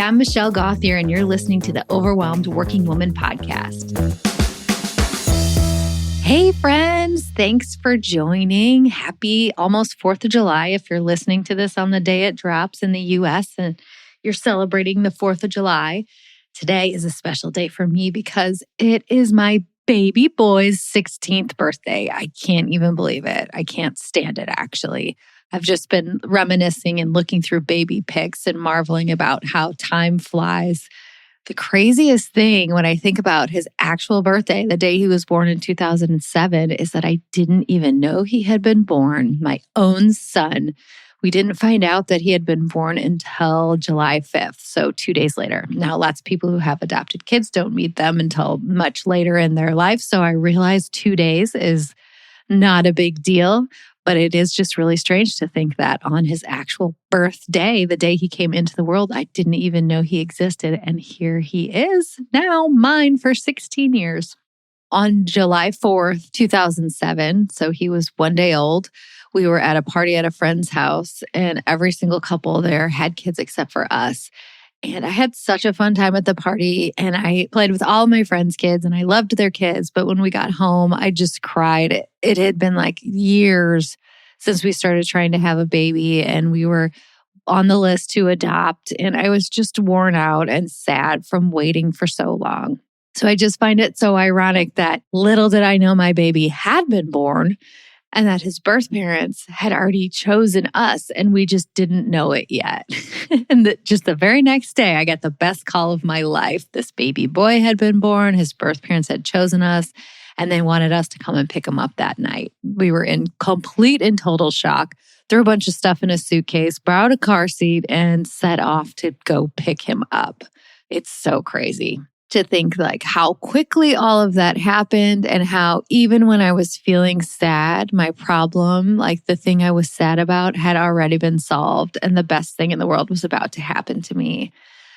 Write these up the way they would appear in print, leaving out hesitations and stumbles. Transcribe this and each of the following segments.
I'm Michelle Gauthier, and you're listening to the Overwhelmed Working Woman podcast. Hey, friends. Thanks for joining. Happy almost 4th of July if you're listening to this on the day it drops in the U.S. and you're celebrating the 4th of July. Today is a special day for me because it is my baby boy's 16th birthday. I can't even believe it. I can't stand it, actually. I've just been reminiscing and looking through baby pics and marveling about how time flies. The craziest thing when I think about his actual birthday, the day he was born in 2007, is that I didn't even know he had been born, my own son. We didn't find out that he had been born until July 5th, so 2 days later. Now, lots of people who have adopted kids don't meet them until much later in their life, so I realized 2 days is not a big deal. But it is just really strange to think that on his actual birthday, the day he came into the world, I didn't even know he existed. And here he is now, mine for 16 years. On July 4th, 2007, so he was 1 day old, we were at a party at a friend's house, and every single couple there had kids except for us. And I had such a fun time at the party, and I played with all my friends' kids, and I loved their kids. But when we got home, I just cried. It had been like years since we started trying to have a baby, and we were on the list to adopt. And I was just worn out and sad from waiting for so long. So I just find it so ironic that little did I know my baby had been born, and that his birth parents had already chosen us, and we just didn't know it yet. And just the very next day, I got the best call of my life. This baby boy had been born. His birth parents had chosen us, and they wanted us to come and pick him up that night. We were in complete and total shock, threw a bunch of stuff in a suitcase, borrowed a car seat, and set off to go pick him up. It's so crazy to think like how quickly all of that happened, and how even when I was feeling sad, my problem, like the thing I was sad about, had already been solved, and the best thing in the world was about to happen to me.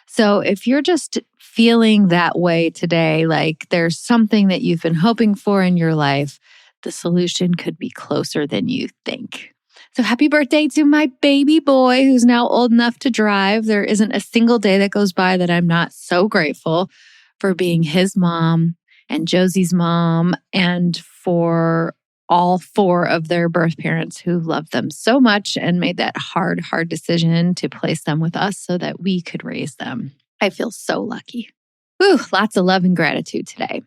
So if you're just feeling that way today, like there's something that you've been hoping for in your life, the solution could be closer than you think. So happy birthday to my baby boy who's now old enough to drive. There isn't a single day that goes by that I'm not so grateful for being his mom and Josie's mom, and for all 4 of their birth parents who loved them so much and made that hard decision to place them with us so that we could raise them. I feel so lucky. Whew, lots of love and gratitude today.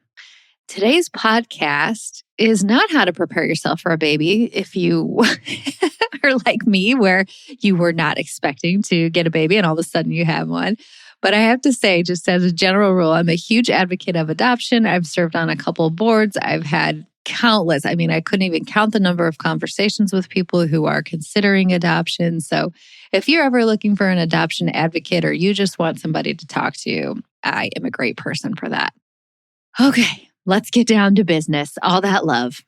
Today's podcast is not how to prepare yourself for a baby if you are like me, where you were not expecting to get a baby and all of a sudden you have one. But I have to say, just as a general rule, I'm a huge advocate of adoption. I've served on a couple of boards. I've had countless, I couldn't even count the number of conversations with people who are considering adoption. So if you're ever looking for an adoption advocate, or you just want somebody to talk to, I am a great person for that. Okay, let's get down to business. All that love.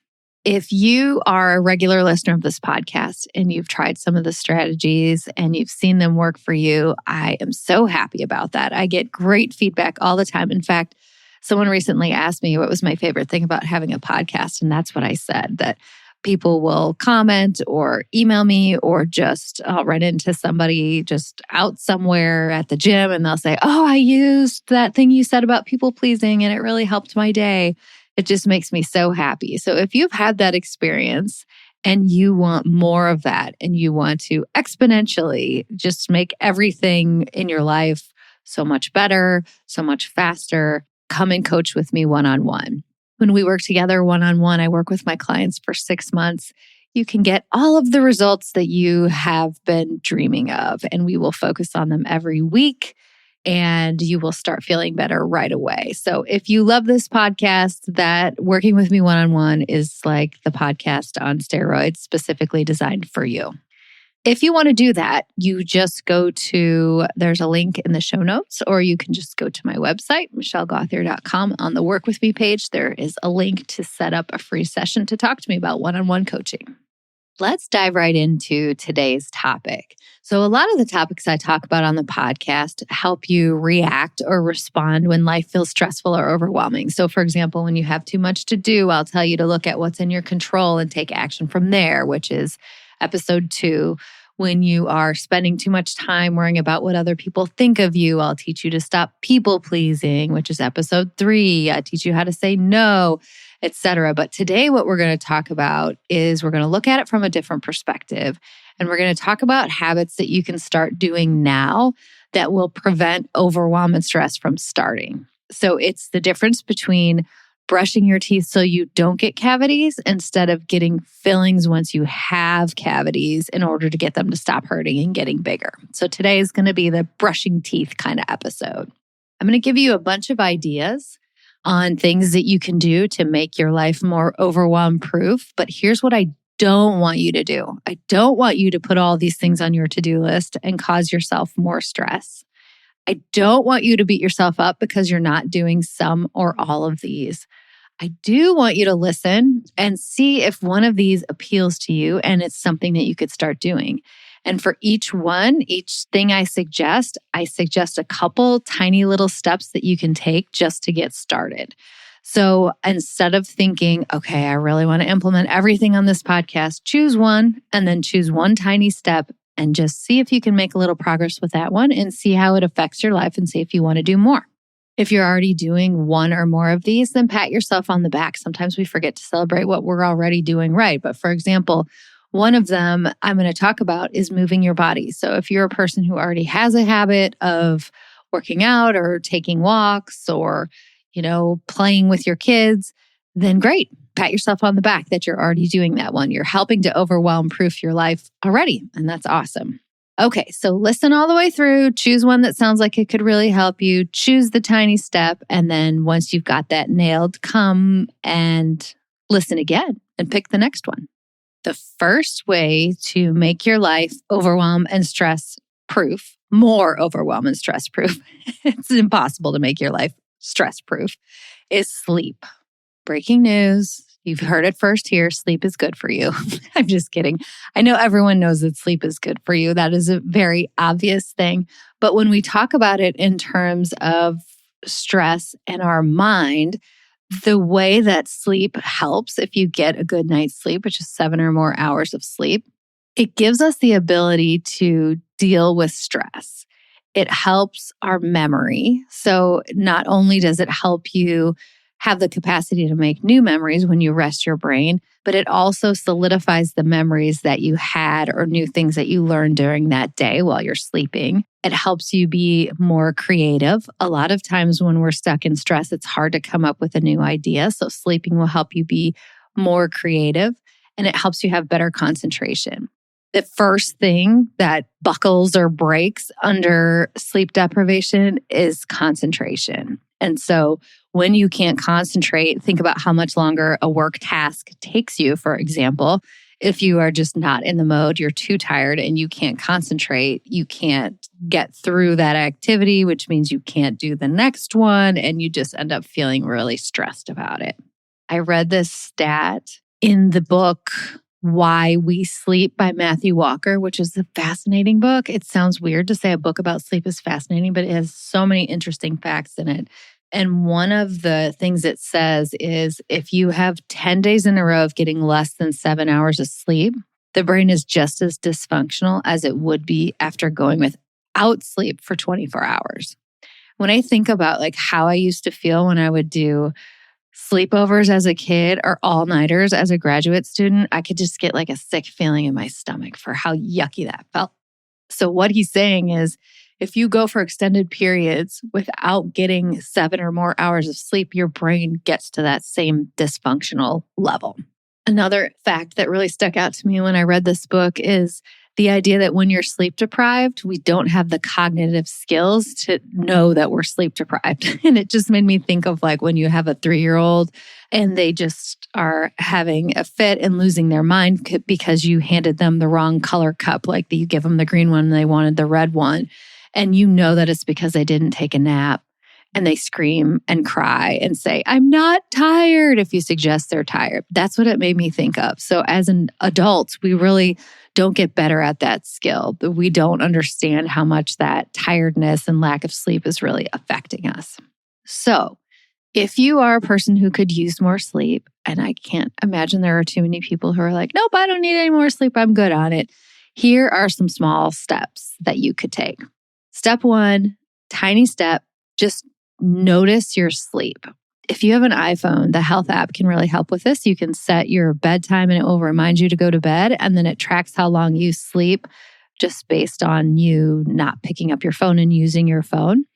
If you are a regular listener of this podcast and you've tried some of the strategies and you've seen them work for you, I am so happy about that. I get great feedback all the time. In fact, someone recently asked me what was my favorite thing about having a podcast, and that's what I said, that people will comment or email me, or just I'll run into somebody just out somewhere at the gym and they'll say, "Oh, I used that thing you said about people pleasing and it really helped my day." It just makes me so happy. So if you've had that experience and you want more of that, and you want to exponentially just make everything in your life so much better, so much faster, come and coach with me one-on-one. When we work together one-on-one, I work with my clients for 6 months. You can get all of the results that you have been dreaming of, and we will focus on them every week, and you will start feeling better right away. So if you love this podcast, that working with me one-on-one is like the podcast on steroids, specifically designed for you. If you want to do that, you just there's a link in the show notes, or you can just go to my website, michellegauthier.com. On the Work With Me page, there is a link to set up a free session to talk to me about one-on-one coaching. Let's dive right into today's topic. So a lot of the topics I talk about on the podcast help you react or respond when life feels stressful or overwhelming. So for example, when you have too much to do, I'll tell you to look at what's in your control and take action from there, which is episode 2. When you are spending too much time worrying about what other people think of you, I'll teach you to stop people pleasing, which is episode 3. I teach you how to say no, etc. But today, what we're going to talk about is we're going to look at it from a different perspective. And we're going to talk about habits that you can start doing now that will prevent overwhelm and stress from starting. So it's the difference between brushing your teeth so you don't get cavities instead of getting fillings once you have cavities in order to get them to stop hurting and getting bigger. So today is going to be the brushing teeth kind of episode. I'm going to give you a bunch of ideas on things that you can do to make your life more overwhelm-proof. But here's what I don't want you to do. I don't want you to put all these things on your to-do list and cause yourself more stress. I don't want you to beat yourself up because you're not doing some or all of these. I do want you to listen and see if one of these appeals to you and it's something that you could start doing. And for each thing I suggest a couple tiny little steps that you can take just to get started. So instead of thinking, okay, I really want to implement everything on this podcast, choose one and then choose one tiny step and just see if you can make a little progress with that one and see how it affects your life and see if you want to do more. If you're already doing one or more of these, then pat yourself on the back. Sometimes we forget to celebrate what we're already doing right. But for example, one of them I'm going to talk about is moving your body. So if you're a person who already has a habit of working out or taking walks or, playing with your kids, then great. Pat yourself on the back that you're already doing that one. You're helping to overwhelm-proof your life already, and that's awesome. Okay, so listen all the way through. Choose one that sounds like it could really help you. Choose the tiny step, and then once you've got that nailed, come and listen again and pick the next one. The first way to make your life overwhelm and stress-proof, more overwhelm and stress-proof, it's impossible to make your life stress-proof, is sleep. Breaking news. You've heard it first here. Sleep is good for you. I'm just kidding. I know everyone knows that sleep is good for you. That is a very obvious thing. But when we talk about it in terms of stress and our mind, the way that sleep helps, if you get a good night's sleep, which is 7 or more hours of sleep, it gives us the ability to deal with stress. It helps our memory. So not only does it help you have the capacity to make new memories when you rest your brain, but it also solidifies the memories that you had or new things that you learned during that day while you're sleeping. It helps you be more creative. A lot of times when we're stuck in stress, it's hard to come up with a new idea. So sleeping will help you be more creative and it helps you have better concentration. The first thing that buckles or breaks under sleep deprivation is concentration. And so when you can't concentrate, think about how much longer a work task takes you, for example. If you are just not in the mode, you're too tired and you can't concentrate, you can't get through that activity, which means you can't do the next one, and you just end up feeling really stressed about it. I read this stat in the book Why We Sleep by Matthew Walker, which is a fascinating book. It sounds weird to say a book about sleep is fascinating, but it has so many interesting facts in it. And one of the things it says is if you have 10 days in a row of getting less than 7 hours of sleep, the brain is just as dysfunctional as it would be after going without sleep for 24 hours. When I think about how I used to feel when I would do sleepovers as a kid or all-nighters as a graduate student, I could just get a sick feeling in my stomach for how yucky that felt. So what he's saying is, if you go for extended periods without getting 7 or more hours of sleep, your brain gets to that same dysfunctional level. Another fact that really stuck out to me when I read this book is the idea that when you're sleep deprived, we don't have the cognitive skills to know that we're sleep deprived. And it just made me think of when you have a 3-year-old and they just are having a fit and losing their mind because you handed them the wrong color cup, you give them the green one and they wanted the red one. And you know that it's because they didn't take a nap and they scream and cry and say, I'm not tired, if you suggest they're tired. That's what it made me think of. So as an adult, we really don't get better at that skill. We don't understand how much that tiredness and lack of sleep is really affecting us. So if you are a person who could use more sleep, and I can't imagine there are too many people who are like, nope, I don't need any more sleep, I'm good on it. Here are some small steps that you could take. Step 1, tiny step, just notice your sleep. If you have an iPhone, the health app can really help with this. You can set your bedtime and it will remind you to go to bed, and then it tracks how long you sleep just based on you not picking up your phone and using your phone.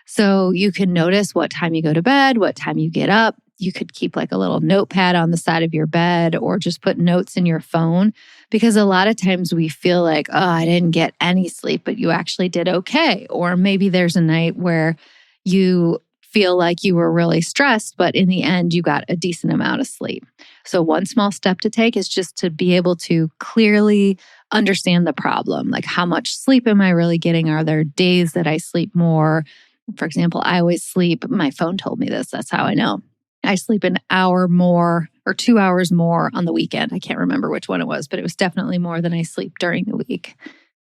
So you can notice what time you go to bed, what time you get up. You could keep like a little notepad on the side of your bed or just put notes in your phone, because a lot of times we feel like, oh, I didn't get any sleep, but you actually did okay. Or maybe there's a night where you feel like you were really stressed, but in the end, you got a decent amount of sleep. So one small step to take is just to be able to clearly understand the problem. Like, how much sleep am I really getting? Are there days that I sleep more? For example, I always sleep, my phone told me this, that's how I know. I sleep an hour more or 2 hours more on the weekend. I can't remember which one it was, but it was definitely more than I sleep during the week.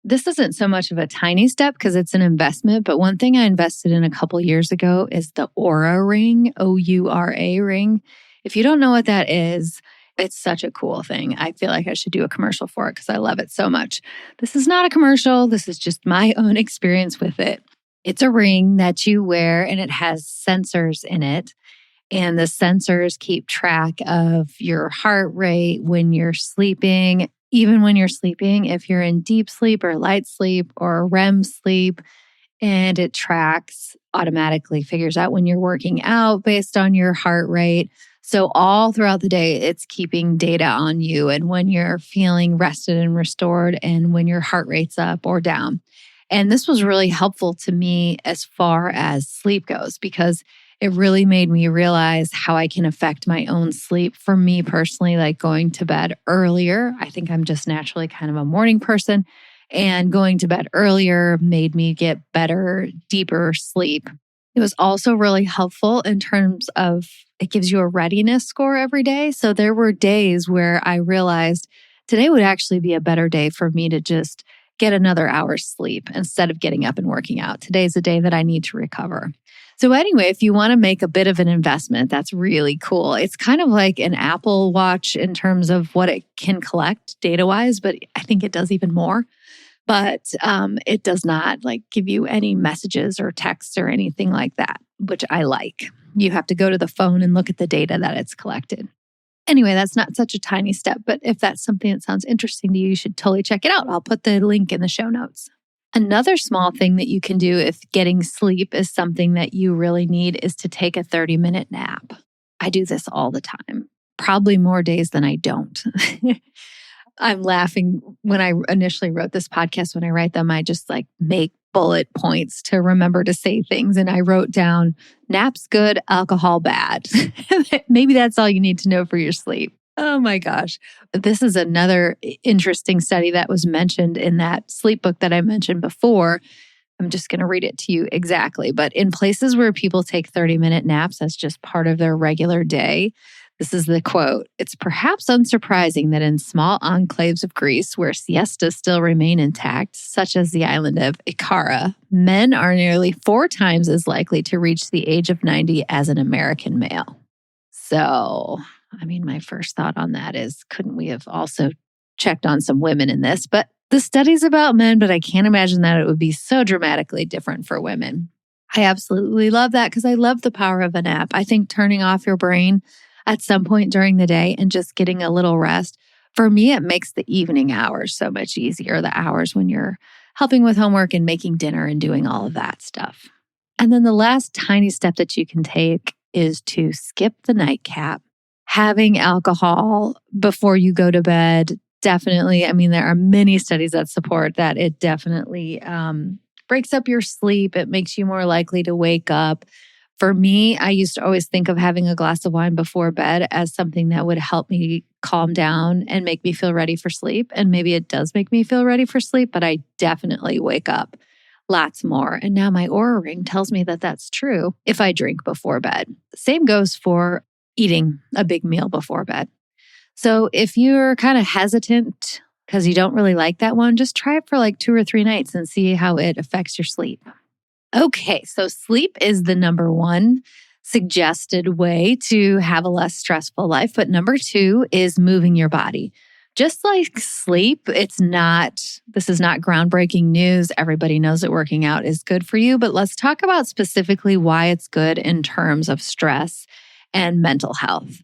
This isn't so much of a tiny step because it's an investment, but one thing I invested in a couple years ago is the Oura ring, O-U-R-A ring. If you don't know what that is, it's such a cool thing. I feel like I should do a commercial for it because I love it so much. This is not a commercial. This is just my own experience with it. It's a ring that you wear and it has sensors in it. And the sensors keep track of your heart rate when you're sleeping, even when you're sleeping, if you're in deep sleep or light sleep or REM sleep. And it tracks automatically, figures out when you're working out based on your heart rate. So all throughout the day, it's keeping data on you and when you're feeling rested and restored and when your heart rate's up or down. And this was really helpful to me as far as sleep goes, because it really made me realize how I can affect my own sleep. For me personally, like going to bed earlier, I think I'm just naturally kind of a morning person, and going to bed earlier made me get better, deeper sleep. It was also really helpful in terms of it gives you a readiness score every day. So there were days where I realized today would actually be a better day for me to just get another hour's sleep instead of getting up and working out. Today's a day that I need to recover. So anyway, if you want to make a bit of an investment, that's really cool. It's kind of like an Apple Watch in terms of what it can collect data-wise, but I think it does even more. But it does not like give you any messages or texts or anything like that, which I like. You have to go to the phone and look at the data that it's collected. Anyway, that's not such a tiny step, but if that's something that sounds interesting to you, you should totally check it out. I'll put the link in the show notes. Another small thing that you can do if getting sleep is something that you really need is to take a 30-minute nap. I do this all the time, probably more days than I don't. I'm laughing when I initially wrote this podcast. When I write them, I just like make bullet points to remember to say things. And I wrote down, naps good, alcohol bad. Maybe that's all you need to know for your sleep. Oh my gosh. This is another interesting study that was mentioned in that sleep book that I mentioned before. I'm just going to read it to you exactly. But in places where people take 30-minute naps as just part of their regular day, this is the quote, "It's perhaps unsurprising that in small enclaves of Greece where siestas still remain intact, such as the island of Ikara, men are nearly 4 times as likely to reach the age of 90 as an American male." So, I mean, my first thought on that is, couldn't we have also checked on some women in this? But the study's about men, but I can't imagine that it would be so dramatically different for women. I absolutely love that because I love the power of a nap. I think turning off your brain at some point during the day and just getting a little rest, for me, it makes the evening hours so much easier, the hours when you're helping with homework and making dinner and doing all of that stuff. And then the last tiny step that you can take is to skip the nightcap. Having alcohol before you go to bed, definitely, I mean, there are many studies that support that it definitely breaks up your sleep. It makes you more likely to wake up. For me, I used to always think of having a glass of wine before bed as something that would help me calm down and make me feel ready for sleep. And maybe it does make me feel ready for sleep, but I definitely wake up lots more. And now my Oura ring tells me that that's true if I drink before bed. Same goes for eating a big meal before bed. So if you're kind of hesitant because you don't really like that one, just try it for like 2 or 3 nights and see how it affects your sleep. Okay, so sleep is the number one suggested way to have a less stressful life. But number 2 is moving your body. Just like sleep, this is not groundbreaking news. Everybody knows that working out is good for you, but let's talk about specifically why it's good in terms of stress and mental health.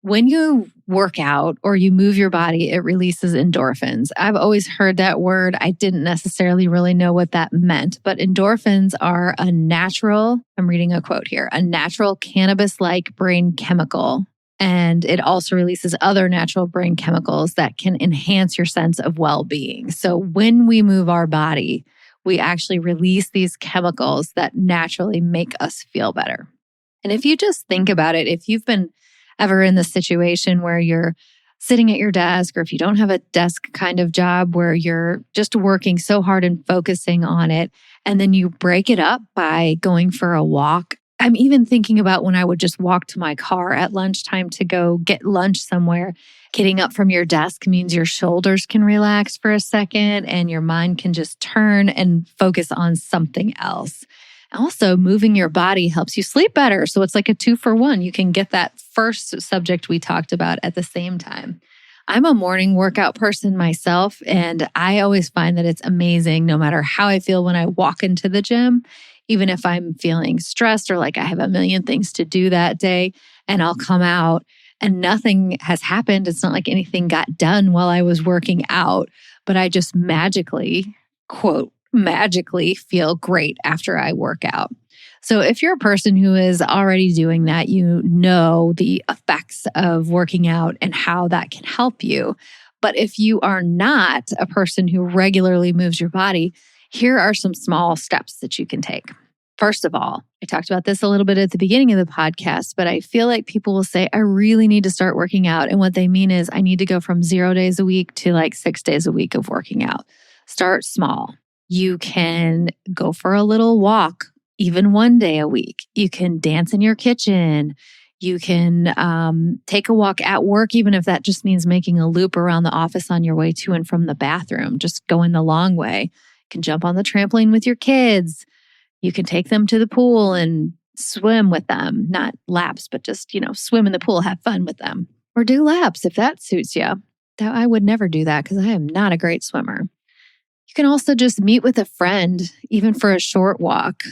When you work out or you move your body, it releases endorphins. I've always heard that word. I didn't necessarily really know what that meant, but endorphins are I'm reading a quote here, a natural cannabis-like brain chemical. And it also releases other natural brain chemicals that can enhance your sense of well-being. So when we move our body, we actually release these chemicals that naturally make us feel better. And if you just think about it, if you've been ever in the situation where you're sitting at your desk, or if you don't have a desk kind of job where you're just working so hard and focusing on it, and then you break it up by going for a walk. I'm even thinking about when I would just walk to my car at lunchtime to go get lunch somewhere. Getting up from your desk means your shoulders can relax for a second and your mind can just turn and focus on something else. Also, moving your body helps you sleep better. So it's like a 2-for-1. You can get that first subject we talked about at the same time. I'm a morning workout person myself, and I always find that it's amazing no matter how I feel when I walk into the gym, even if I'm feeling stressed or like I have a million things to do that day, and I'll come out and nothing has happened. It's not like anything got done while I was working out, but I just magically feel great after I work out. So if you're a person who is already doing that, you know the effects of working out and how that can help you. But if you are not a person who regularly moves your body, here are some small steps that you can take. First of all, I talked about this a little bit at the beginning of the podcast, but I feel like people will say, I really need to start working out. And what they mean is I need to go from 0 days a week to like 6 days a week of working out. Start small. You can go for a little walk, even 1 day a week. You can dance in your kitchen. You can take a walk at work, even if that just means making a loop around the office on your way to and from the bathroom, just going the long way. You can jump on the trampoline with your kids. You can take them to the pool and swim with them, not laps, but just, swim in the pool, have fun with them, or do laps if that suits you. I would never do that because I am not a great swimmer. You can also just meet with a friend, even for a short walk.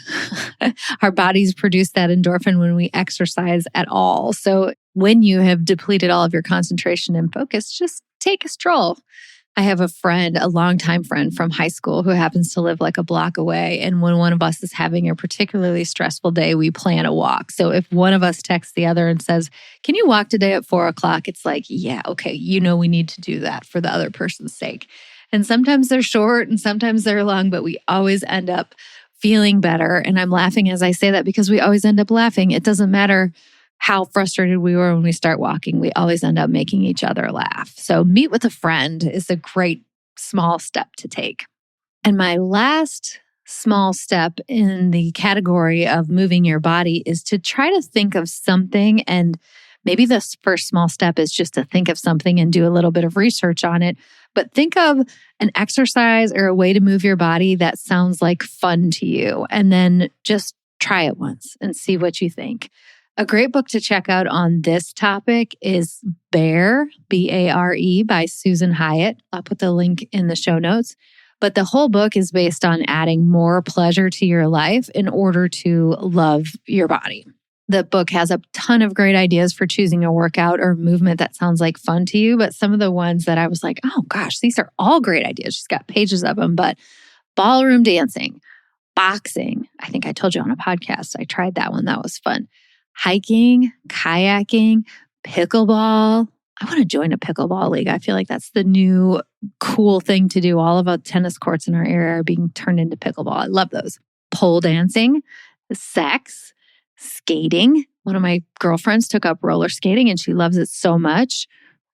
Our bodies produce that endorphin when we exercise at all. So when you have depleted all of your concentration and focus, just take a stroll. I have a friend, a longtime friend from high school who happens to live like a block away. And when one of us is having a particularly stressful day, we plan a walk. So if one of us texts the other and says, can you walk today at 4:00? It's like, yeah, okay, we need to do that for the other person's sake. And sometimes they're short and sometimes they're long, but we always end up feeling better. And I'm laughing as I say that because we always end up laughing. It doesn't matter how frustrated we were when we start walking. We always end up making each other laugh. So meet with a friend is a great small step to take. And my last small step in the category of moving your body is to try to think of something. And maybe this first small step is just to think of something and do a little bit of research on it. But think of an exercise or a way to move your body that sounds like fun to you. And then just try it once and see what you think. A great book to check out on this topic is Bare, B-A-R-E, by Susan Hyatt. I'll put the link in the show notes. But the whole book is based on adding more pleasure to your life in order to love your body. The book has a ton of great ideas for choosing a workout or movement that sounds like fun to you. But some of the ones that I was like, oh gosh, these are all great ideas. She's got pages of them. But ballroom dancing, boxing. I think I told you on a podcast. I tried that one. That was fun. Hiking, kayaking, pickleball. I want to join a pickleball league. I feel like that's the new cool thing to do. All of our tennis courts in our area are being turned into pickleball. I love those. Pole dancing, sex, skating. One of my girlfriends took up roller skating and she loves it so much.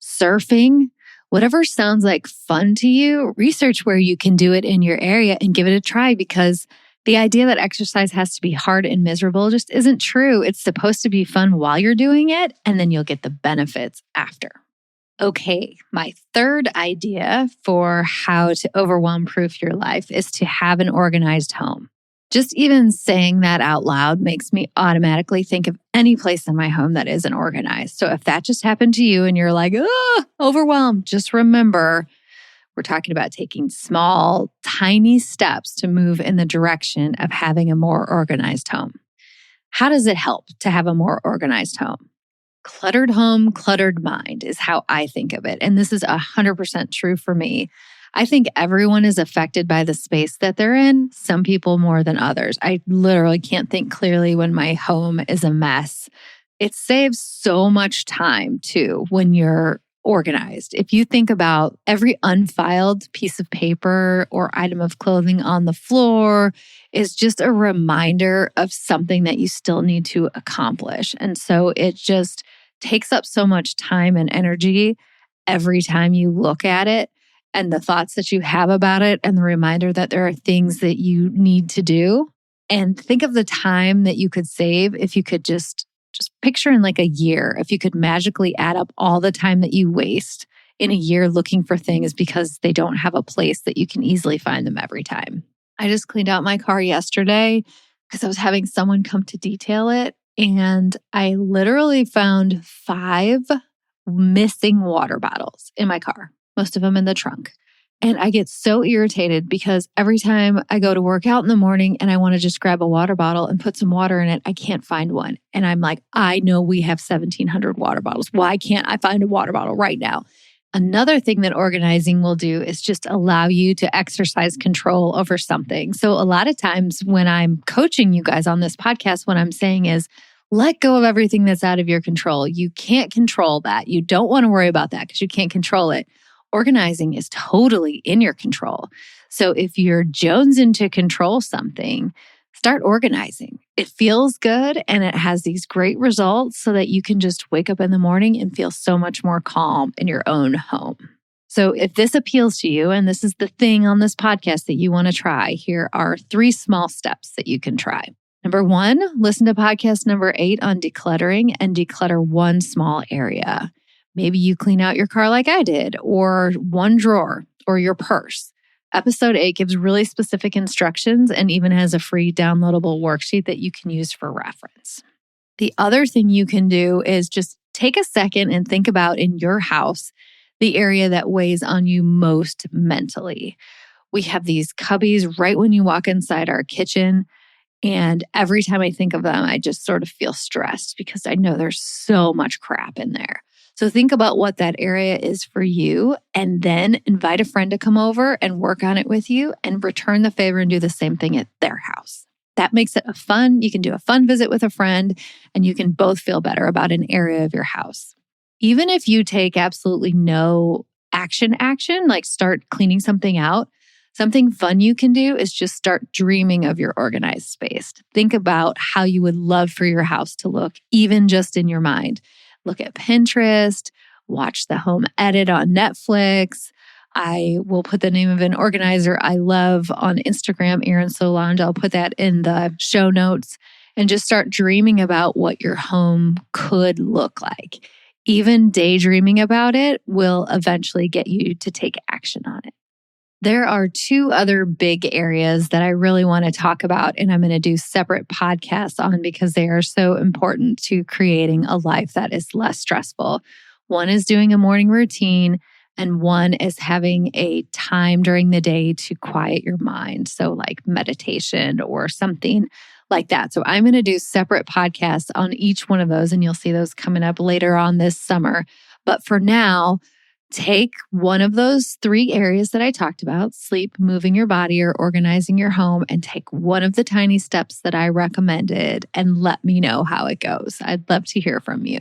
Surfing, whatever sounds like fun to you, research where you can do it in your area and give it a try, because the idea that exercise has to be hard and miserable just isn't true. It's supposed to be fun while you're doing it, and then you'll get the benefits after. Okay, my third idea for how to overwhelm-proof your life is to have an organized home. Just even saying that out loud makes me automatically think of any place in my home that isn't organized. So if that just happened to you and you're like, overwhelmed, just remember we're talking about taking small, tiny steps to move in the direction of having a more organized home. How does it help to have a more organized home? Cluttered home, cluttered mind is how I think of it. And this is 100% true for me. I think everyone is affected by the space that they're in, some people more than others. I literally can't think clearly when my home is a mess. It saves so much time too when you're organized. If you think about every unfiled piece of paper or item of clothing on the floor is just a reminder of something that you still need to accomplish. And so it just takes up so much time and energy every time you look at it and the thoughts that you have about it and the reminder that there are things that you need to do. And think of the time that you could save if you could just picture in like a year, if you could magically add up all the time that you waste in a year looking for things because they don't have a place that you can easily find them every time. I just cleaned out my car yesterday because I was having someone come to detail it. And I literally found 5 missing water bottles in my car, most of them in the trunk. And I get so irritated because every time I go to work out in the morning and I want to just grab a water bottle and put some water in it, I can't find one. And I'm like, I know we have 1,700 water bottles. Why can't I find a water bottle right now? Another thing that organizing will do is just allow you to exercise control over something. So a lot of times when I'm coaching you guys on this podcast, what I'm saying is, let go of everything that's out of your control. You can't control that. You don't want to worry about that because you can't control it. Organizing is totally in your control. So if you're jonesing to control something, start organizing. It feels good and it has these great results so that you can just wake up in the morning and feel so much more calm in your own home. So if this appeals to you and this is the thing on this podcast that you want to try, here are 3 small steps that you can try. Number 1, listen to podcast number 8 on decluttering and declutter one small area. Maybe you clean out your car like I did, or one drawer, or your purse. Episode 8 gives really specific instructions and even has a free downloadable worksheet that you can use for reference. The other thing you can do is just take a second and think about in your house the area that weighs on you most mentally. We have these cubbies right when you walk inside our kitchen. And every time I think of them, I just sort of feel stressed because I know there's so much crap in there. So think about what that area is for you and then invite a friend to come over and work on it with you and return the favor and do the same thing at their house. That makes it you can do a fun visit with a friend and you can both feel better about an area of your house. Even if you take absolutely no action, like start cleaning something out, something fun you can do is just start dreaming of your organized space. Think about how you would love for your house to look, even just in your mind. Look at Pinterest, watch the home edit on Netflix. I will put the name of an organizer I love on Instagram, Erin Solange. I'll put that in the show notes and just start dreaming about what your home could look like. Even daydreaming about it will eventually get you to take action on it. There are 2 other big areas that I really want to talk about, and I'm going to do separate podcasts on because they are so important to creating a life that is less stressful. One is doing a morning routine, and one is having a time during the day to quiet your mind. So like meditation or something like that. So I'm going to do separate podcasts on each one of those, and you'll see those coming up later on this summer. But for now, take one of those 3 areas that I talked about, sleep, moving your body, or organizing your home, and take one of the tiny steps that I recommended and let me know how it goes. I'd love to hear from you.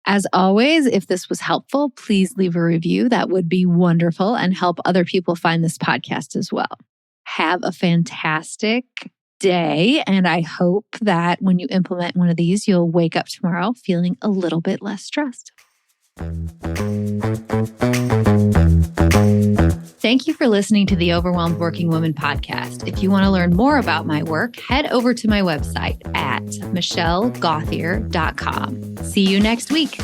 As always, if this was helpful, please leave a review. That would be wonderful and help other people find this podcast as well. Have a fantastic day, and I hope that when you implement one of these, you'll wake up tomorrow feeling a little bit less stressed. Thank you for listening to the Overwhelmed Working Woman podcast. If you want to learn more about my work, head over to my website at michellegauthier.com. See you next week.